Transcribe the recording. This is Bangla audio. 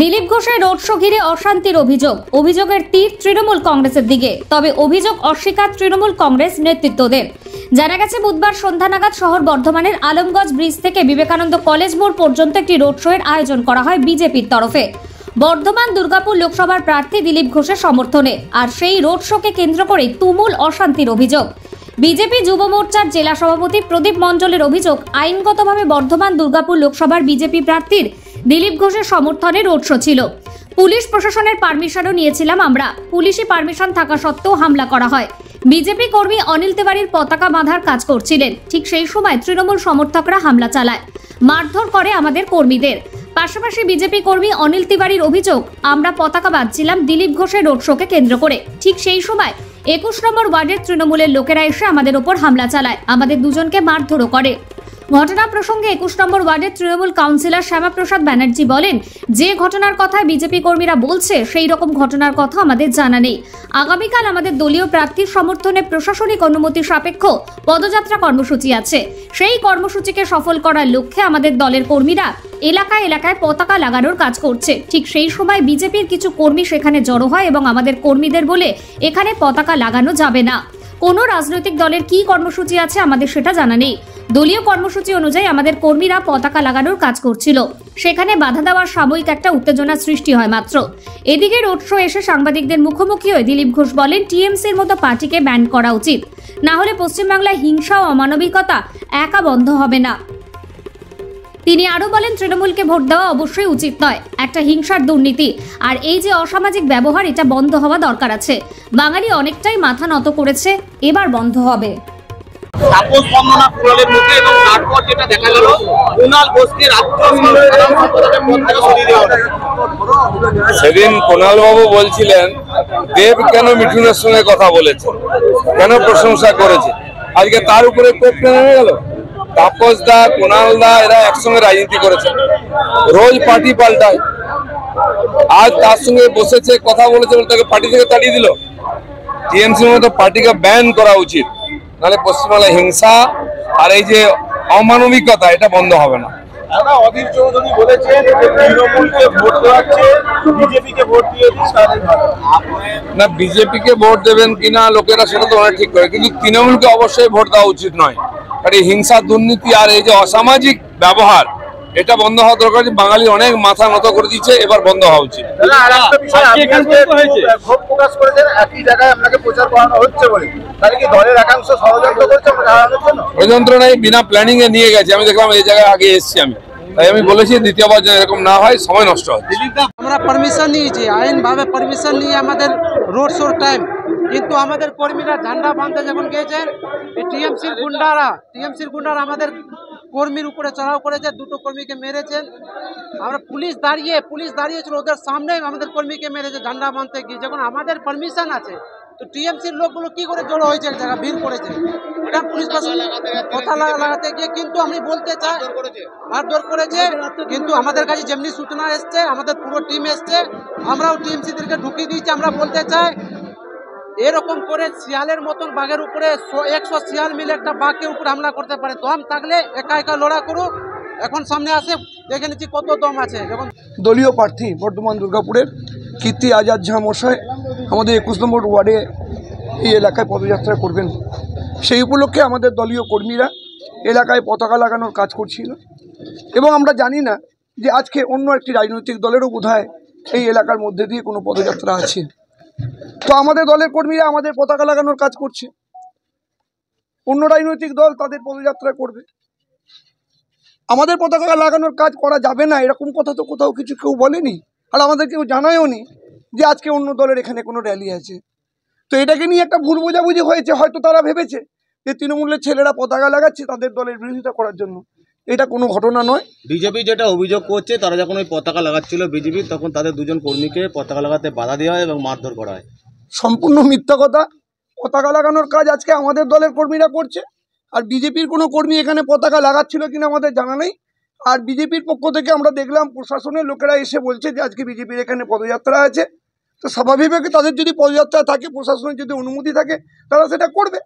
দিলীপ ঘোষের রোড শো ঘিরে অশান্তির অভিযোগের তীর তৃণমূল কংগ্রেসের দিকে। তবে অভিযোগ অস্বীকার তৃণমূল কংগ্রেস নেতৃত্বদের। জানা গেছে বুধবার সন্ধ্যা নাগাদ শহর বর্ধমানের আলমগঞ্জ ব্রিজ থেকে বিবেকানন্দ কলেজ মোড় পর্যন্ত একটি রোড শো এর আয়োজন করা হয় বিজেপির তরফে বর্ধমান দুর্গাপুর লোকসভার প্রার্থী দিলীপ ঘোষের সমর্থনে। আর সেই রোড শোকে কেন্দ্র করে তুমুল অশান্তির অভিযোগ। বিজেপি যুব মোর্চার জেলা সভাপতি প্রদীপ মণ্ডলের অভিযোগ, আইনগতভাবে বর্ধমান দুর্গাপুর লোকসভার বিজেপি প্রার্থীর দিলীপ ঘোষের সমর্থনে রোড শো ছিল। পুলিশ প্রশাসনের পারমিশনও নিয়েছিলাম আমরা। পুলিশি পারমিশন থাকা সত্ত্বেও হামলা করা হয়। বিজেপি কর্মী অনিল তিওয়ারির পতাকা বাঁধার কাজ করছিলেন। ঠিক সেই সময় তৃণমূল সমর্থকরা হামলা চালায়, মারধর করে আমাদের কর্মীদের। পাশাপাশি বিজেপি কর্মী অনিল তিওয়ারির অভিযোগ, আমরা পতাকা বাঁধছিলাম দিলীপ ঘোষের রোড শোকে কেন্দ্র করে। ঠিক সেই সময় 21 নম্বর ওয়ার্ডের তৃণমূলের লোকেরা এসে আমাদের ওপর হামলা চালায়, আমাদের দুজনকে মারধরও করে। ঘটনা প্রসঙ্গে 21 নম্বর ওয়ার্ডের তৃণমূল কাউন্সিলর শ্যামাপ্রসাদ ব্যানার্জি বলেন, যে ঘটনার কথা বিজেপি কর্মীরা বলছে সেই রকম ঘটনার কথা আমাদের জানা নেই। আগামীকাল আমাদের দলীয় প্রার্থীর সমর্থনে প্রশাসনিক অনুমতি সাপেক্ষ পদযাত্রা কর্মসূচি আছে। সেই কর্মসূচিকে সফল করার লক্ষ্যে আমাদের দলের কর্মীরা এলাকায় এলাকায় পতাকা লাগানোর কাজ করছে। ঠিক সেই সময় বিজেপির কিছু কর্মী সেখানে জড়ো হয় এবং আমাদের কর্মীদের বলে এখানে পতাকা লাগানো যাবে না। কোনো রাজনৈতিক দলের কি কর্মসূচি আছে আমাদের সেটা জানা নেই। দলীয় কর্মসূচি অনুযায়ী আমাদের কর্মীরা পতাকা লাগানোর কাজ করছিল। সেখানে বাধা দেওয়ার সাময়িক একটা উত্তেজনা সৃষ্টি হয় মাত্র। এদিকে রোড শো এসে সাংবাদিকদের মুখোমুখি হয়ে দিলীপ ঘোষ বলেন, টিএমসির মতো পার্টিকে ব্যান করা উচিত, না হলে পশ্চিমবাংলায় হিংসা ও অমানবিকতা একা বন্ধ হবে না। তিনি আরো বলেন, তৃণমূলকে ভোট দেওয়া অবশ্যই উচিত নয়, একটা হিংসার দুর্নীতি আর এই যে অসামাজিক ব্যবহার, এটা বন্ধ হওয়া দরকার আছে। বাঙালি অনেকটাই মাথা নত করেছে, এবার বন্ধ হবে। তাপস বন্দনা কুণালের মুখে এবং তারপর যেটা দেখা গেল কুণাল ঘোষকে সেদিন কুণাল বাবু বলছিলেন দেব কেন মিঠুনের সঙ্গে কথা বলেছে, কেন প্রশংসা করেছে, আজকে তার উপরে কোপ নেমে গেল। তাপস দা, কুণাল দা এরা একসঙ্গে রাজনীতি করেছে, রোজ পার্টি পাল্টায়। আজ তার সঙ্গে বসেছে, কথা বলেছে, তাকে পার্টি থেকে তাড়িয়ে দিল। টিএমসির মতো পার্টিকে ব্যান করা উচিত, নাহলে পশ্চিমবাংলায় হিংসা আর এই যে অমানবিকতা এটা বন্ধ হবে না। অধীর চৌধুরী বলেছেন তৃণমূলকে ভোট দেওয়াচ্ছে, বিজেপিকে ভোট দিয়ে না, বিজেপিকে ভোট দেবেন কিনা লোকেরা সেটা তো অনেক ঠিক করে, কিন্তু তৃণমূলকে অবশ্যই ভোট দেওয়া উচিত নয়। কারণ হিংসা, দুর্নীতি আর এই যে অসামাজিক ব্যবহার এটা বন্ধ হওয়া দরকার। বাঙালি অনেক মাথা নত করে দিচ্ছে, এবার বন্ধ হওয়া উচিত। ষড়যন্ত্র নেই, বিনা প্ল্যানিং এ নিয়ে গেছে। আমি দেখলাম এই জায়গায় আগে এসেছি আমি, তাই আমি বলেছি দ্বিতীয়বার যেন এরকম না হয়, সময় নষ্ট হয়। আমরা পারমিশন নিয়েছি, আইনভাবে পারমিশন নিয়ে আমাদের রোড শোর টাইম, কিন্তু আমাদের কর্মীরা ঝান্ডা বাঁধতে যখন গিয়েছেন, টিএমসির গুন্ডারা আমাদের কর্মীর উপরে চড়াও করেছে, দুটো কর্মীকে মেরেছেন। আমরা পুলিশ দাঁড়িয়েছিল ওদের সামনে, আমাদের কর্মীকে মেরেছে ঝান্ডা বাঁধতে গিয়ে। যখন আমাদের পারমিশন আছে, তো টিএমসির লোকগুলো কি করে জড়ো হয়েছে, এক জায়গায় ভিড় করেছে, এটা পুলিশ কথা লাগাতে গিয়ে। কিন্তু আমি বলতে চাই, মারধর করেছে, কিন্তু আমাদের কাছে যেমনি সূচনা এসছে, আমাদের পুরো টিম এসছে, আমরাও টিএমসিদেরকে ঢুকিয়ে দিয়েছি। আমরা বলতে চাই, এরকম করে শিয়ালের মতন বাঘের উপরে 100 শিয়াল মিলে একটা বাঘের উপরে হামলা করতে পারে। দম থাকলে একা একা লড়া করুক। এখন সামনে আসে, দেখে নিচ্ছি কত দম আছে। যখন দলীয় প্রার্থী বর্ধমান দুর্গাপুরের কীর্তি আজাদ ঝা মশাই আমাদের 21 নম্বর ওয়ার্ডে এই এলাকায় পদযাত্রা করবেন, সেই উপলক্ষে আমাদের দলীয় কর্মীরা এলাকায় পতাকা লাগানোর কাজ করছিল। এবং আমরা জানি না যে আজকে অন্য একটি রাজনৈতিক দলেরও বোধহয় এই এলাকার মধ্যে দিয়ে কোনো পদযাত্রা আছে। তো আমাদের দলের কর্মীরা আমাদের পতাকা লাগানোর কাজ করছে, অন্য রাজনৈতিক দল তাদের পদযাত্রা করবে। আমাদের পতাকা লাগানোর কাজ করা যাবে না এরকম কথা তো কোথাও কিছু কেউ বলেনি, আর আমাদের কেউ জানায়ও নি যে আজকে অন্য দলের এখানে কোনো র্যালি আছে। তো এটাকে নিয়ে একটা ভুল বোঝাবুঝি হয়েছে। হয়তো তারা ভেবেছে যে তৃণমূলের ছেলেরা পতাকা লাগাচ্ছে তাদের দলের বিরোধিতা করার জন্য। এটা কোনো ঘটনা নয়। বিজেপি যেটা অভিযোগ করছে, তারা যখন ওই পতাকা লাগাচ্ছিল বিজেপি, তখন তাদের দুজন কর্মীকে পতাকা লাগাতে বাধা দেওয়া হয় এবং মারধর করা হয়। সম্পূর্ণ মিথ্যা কথা। পতাকা লাগানোর কাজ আজকে আমাদের দলের কর্মীরা করছে, আর বিজেপির কোনো কর্মী এখানে পতাকা লাগাচ্ছিল কিনা আমাদের জানা নেই। আর বিজেপির পক্ষ থেকে আমরা দেখলাম প্রশাসনের লোকেরা এসে বলছে যে আজকে বিজেপির এখানে পদযাত্রা আছে। তো স্বাভাবিকভাবে তাদের যদি পদযাত্রা থাকে, প্রশাসনের যদি অনুমতি থাকে, তারা সেটা করবে।